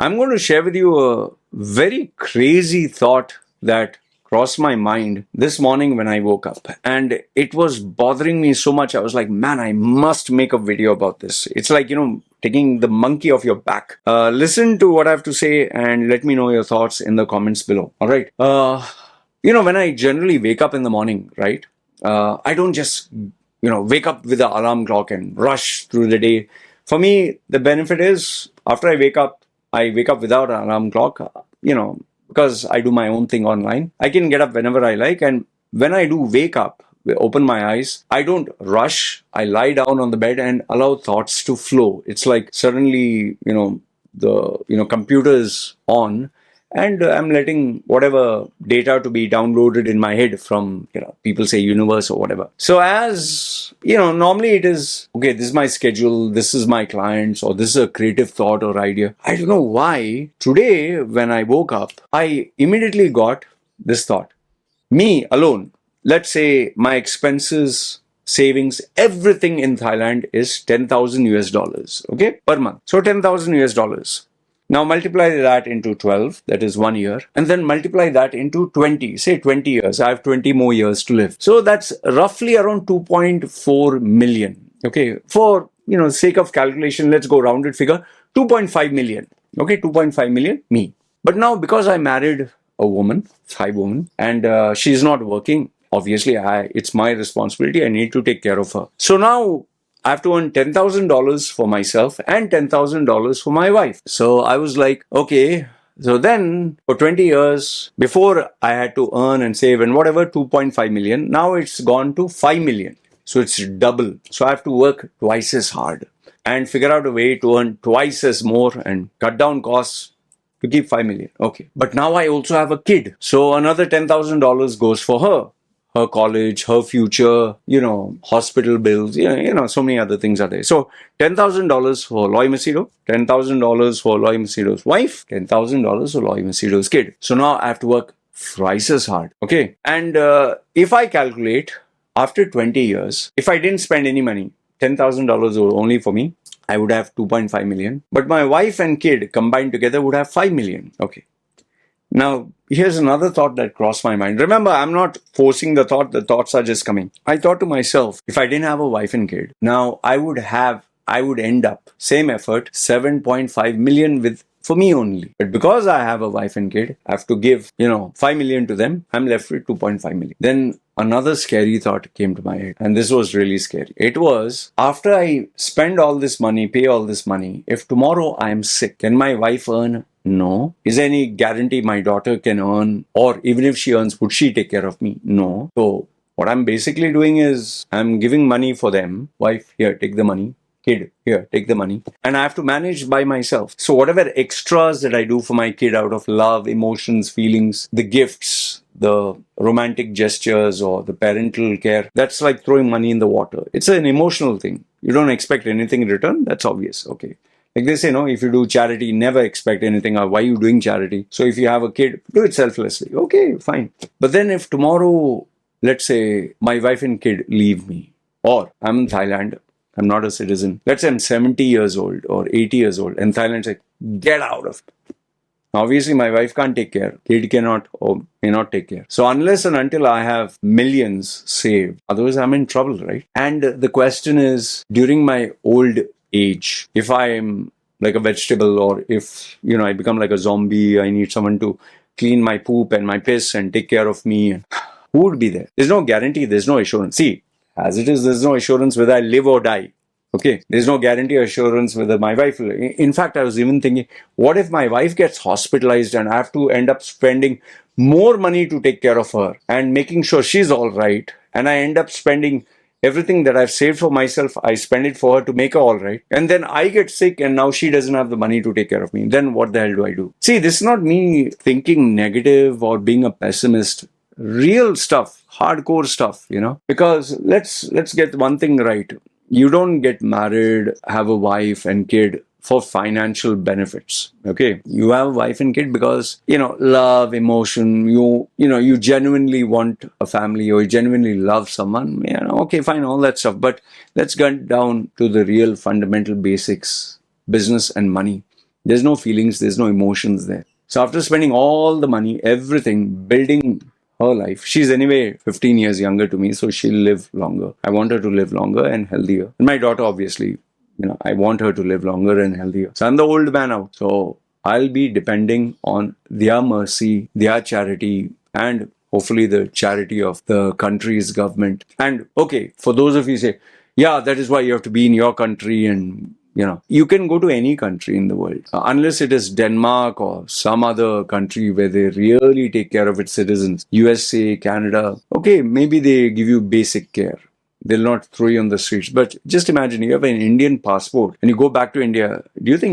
I'm going to share with you a very crazy thought that crossed my mind this morning when I woke up. And it was bothering me so much. I was like, man, I must make a video about this. It's like, taking the monkey off your back. Listen to what I have to say and let me know your thoughts in the comments below. All right. When I generally wake up in the morning, right? I don't just, wake up with the alarm clock and rush through the day. For me, the benefit is after I wake up without an alarm clock, because I do my own thing online. I can get up whenever I like. And when I do wake up, open my eyes, I don't rush. I lie down on the bed and allow thoughts to flow. It's like suddenly, the computer is on and I'm letting whatever data to be downloaded in my head from, people say universe or whatever. So as, normally it is, okay, this is my schedule, this is my clients, or this is a creative thought or idea. I don't know why today when I woke up, I immediately got this thought. Me alone, let's say my expenses, savings, everything in Thailand is 10,000 US dollars, okay, per month. So 10,000 US dollars. Now multiply that into 12, that is 1 year, and then multiply that into 20, say 20 years. I have 20 more years to live. So that's roughly around 2.4 million. Okay, for sake of calculation, let's go rounded figure, 2.5 million. Okay, 2.5 million, me. But now because I married a woman, Thai woman, and she's not working, obviously it's my responsibility. I need to take care of her. So now I have to earn $10,000 for myself and $10,000 for my wife. So I was like, okay. So then for 20 years, before I had to earn and save and whatever, 2.5 million. Now it's gone to 5 million. So it's double. So I have to work twice as hard and figure out a way to earn twice as more and cut down costs to keep 5 million. Okay. But now I also have a kid. So another $10,000 goes for her college, her future, hospital bills, so many other things are there. So $10,000 for Loy Machedo, $10,000 for Loy Machedo's wife, $10,000 for Loy Machedo's kid. So now I have to work thrice as hard. Okay. And if I calculate after 20 years, if I didn't spend any money, $10,000 only for me, I would have 2.5 million. But my wife and kid combined together would have 5 million. Okay. Now, here's another thought that crossed my mind. Remember, I'm not forcing the thoughts are just coming. I thought to myself, if I didn't have a wife and kid, now I would end up, same effort, 7.5 million for me only. But because I have a wife and kid, I have to give, 5 million to them. I'm left with 2.5 million. Then another scary thought came to my head. And this was really scary. It was, after I spend all this money, pay all this money, if tomorrow I am sick, can my wife earn? No. Is there any guarantee my daughter can earn? Or even if she earns, would she take care of me? No. So what I'm basically doing is I'm giving money for them. Wife, here, take the money. Kid, here, take the money. And I have to manage by myself. So whatever extras that I do for my kid out of love, emotions, feelings, the gifts, the romantic gestures or the parental care, that's like throwing money in the water. It's an emotional thing. You don't expect anything in return. That's obvious. Okay. Like they say, no, if you do charity, never expect anything. Or why are you doing charity? So if you have a kid, do it selflessly. Okay, fine. But then if tomorrow, let's say my wife and kid leave me, or I'm in Thailand, I'm not a citizen. Let's say I'm 70 years old or 80 years old, and Thailand's like, get out of it. Obviously, my wife can't take care. Kid cannot or may not take care. So unless and until I have millions saved, otherwise I'm in trouble, right? And the question is, during my old age, if I am like a vegetable or if, I become like a zombie, I need someone to clean my poop and my piss and take care of me. Who would be there? There's no guarantee. There's no assurance. See, as it is, there's no assurance whether I live or die. Okay. There's no guarantee or assurance whether my wife will. In fact, I was even thinking, what if my wife gets hospitalized and I have to end up spending more money to take care of her and making sure she's all right, and I end up spending everything that I've saved for myself, I spend it for her to make her all right. And then I get sick and now she doesn't have the money to take care of me. Then what the hell do I do? See, this is not me thinking negative or being a pessimist. Real stuff, hardcore stuff, because let's get one thing right. You don't get married, have a wife and kid for financial benefits. Okay. You have a wife and kid because, love, emotion, you genuinely want a family or you genuinely love someone. Okay, fine, all that stuff. But let's get down to the real fundamental basics, business and money. There's no feelings, there's no emotions there. So after spending all the money, everything, building her life, she's anyway 15 years younger to me, so she'll live longer. I want her to live longer and healthier. And my daughter, obviously, I want her to live longer and healthier. So I'm the old man out. So I'll be depending on their mercy, their charity, and hopefully the charity of the country's government. And okay, for those of you who say, yeah, that is why you have to be in your country, and you can go to any country in the world, unless it is Denmark or some other country where they really take care of its citizens. USA, Canada, okay, maybe they give you basic care. They'll not throw you on the streets. But just imagine you have an Indian passport and you go back to India. Do you think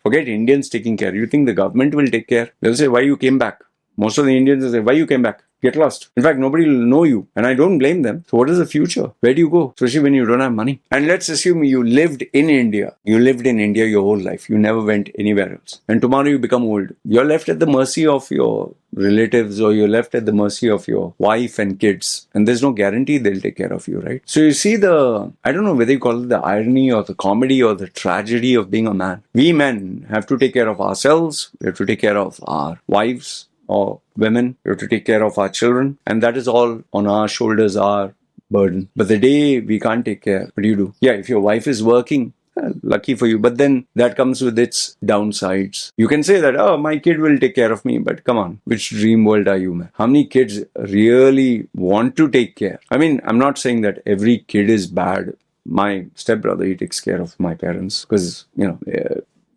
forget Indians taking care? You think the government will take care? They'll say, why you came back? Most of the Indians will say, why you came back? Get lost. In fact, nobody will know you. And I don't blame them. So what is the future? Where do you go? Especially when you don't have money. And let's assume you lived in India. You lived in India your whole life. You never went anywhere else. And tomorrow you become old. You're left at the mercy of your relatives, or you're left at the mercy of your wife and kids. And there's no guarantee they'll take care of you, right? So you see I don't know whether you call it the irony or the comedy or the tragedy of being a man. We men have to take care of ourselves. We have to take care of our wives or women. We have to take care of our children, and that is all on our shoulders, our burden. But the day we can't take care, what do you do? Yeah, if your wife is working, lucky for you, but then that comes with its downsides. You can say that, oh, my kid will take care of me, but come on, which dream world are you, man? How many kids really want to take care? I mean, I'm not saying that every kid is bad. My stepbrother, he takes care of my parents because,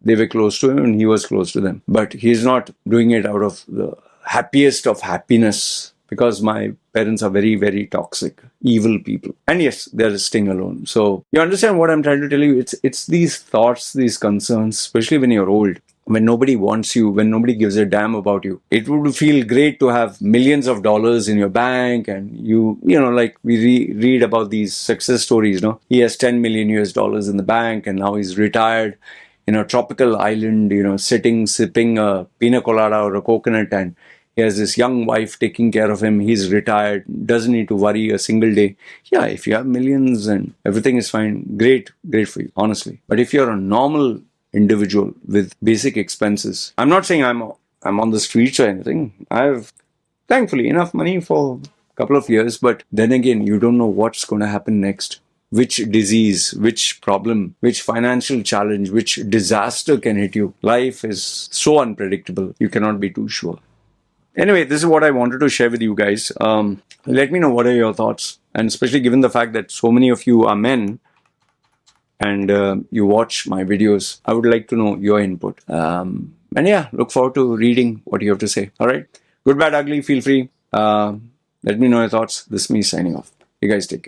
they were close to him and he was close to them. But he's not doing it out of the happiest of happiness, because my parents are very, very toxic, evil people. And yes, they're staying alone. So you understand what I'm trying to tell you? It's these thoughts, these concerns, especially when you're old, when nobody wants you, when nobody gives a damn about you. It would feel great to have millions of dollars in your bank, and like we read about these success stories, He has 10 million US dollars in the bank and now he's retired in a tropical island, sitting, sipping a pina colada or a coconut, and he has this young wife taking care of him. He's retired, doesn't need to worry a single day. Yeah, if you have millions and everything is fine, great for you, honestly. But if you're a normal individual with basic expenses, I'm not saying I'm on the streets or anything. I have, thankfully, enough money for a couple of years, but then again, you don't know what's going to happen next. Which disease, which problem, which financial challenge, which disaster can hit you. Life is so unpredictable. You cannot be too sure. Anyway, this is what I wanted to share with you guys. Let me know what are your thoughts. And especially given the fact that so many of you are men and you watch my videos, I would like to know your input. And yeah, look forward to reading what you have to say. All right. Good, bad, ugly, feel free. Let me know your thoughts. This is me signing off. You guys take care.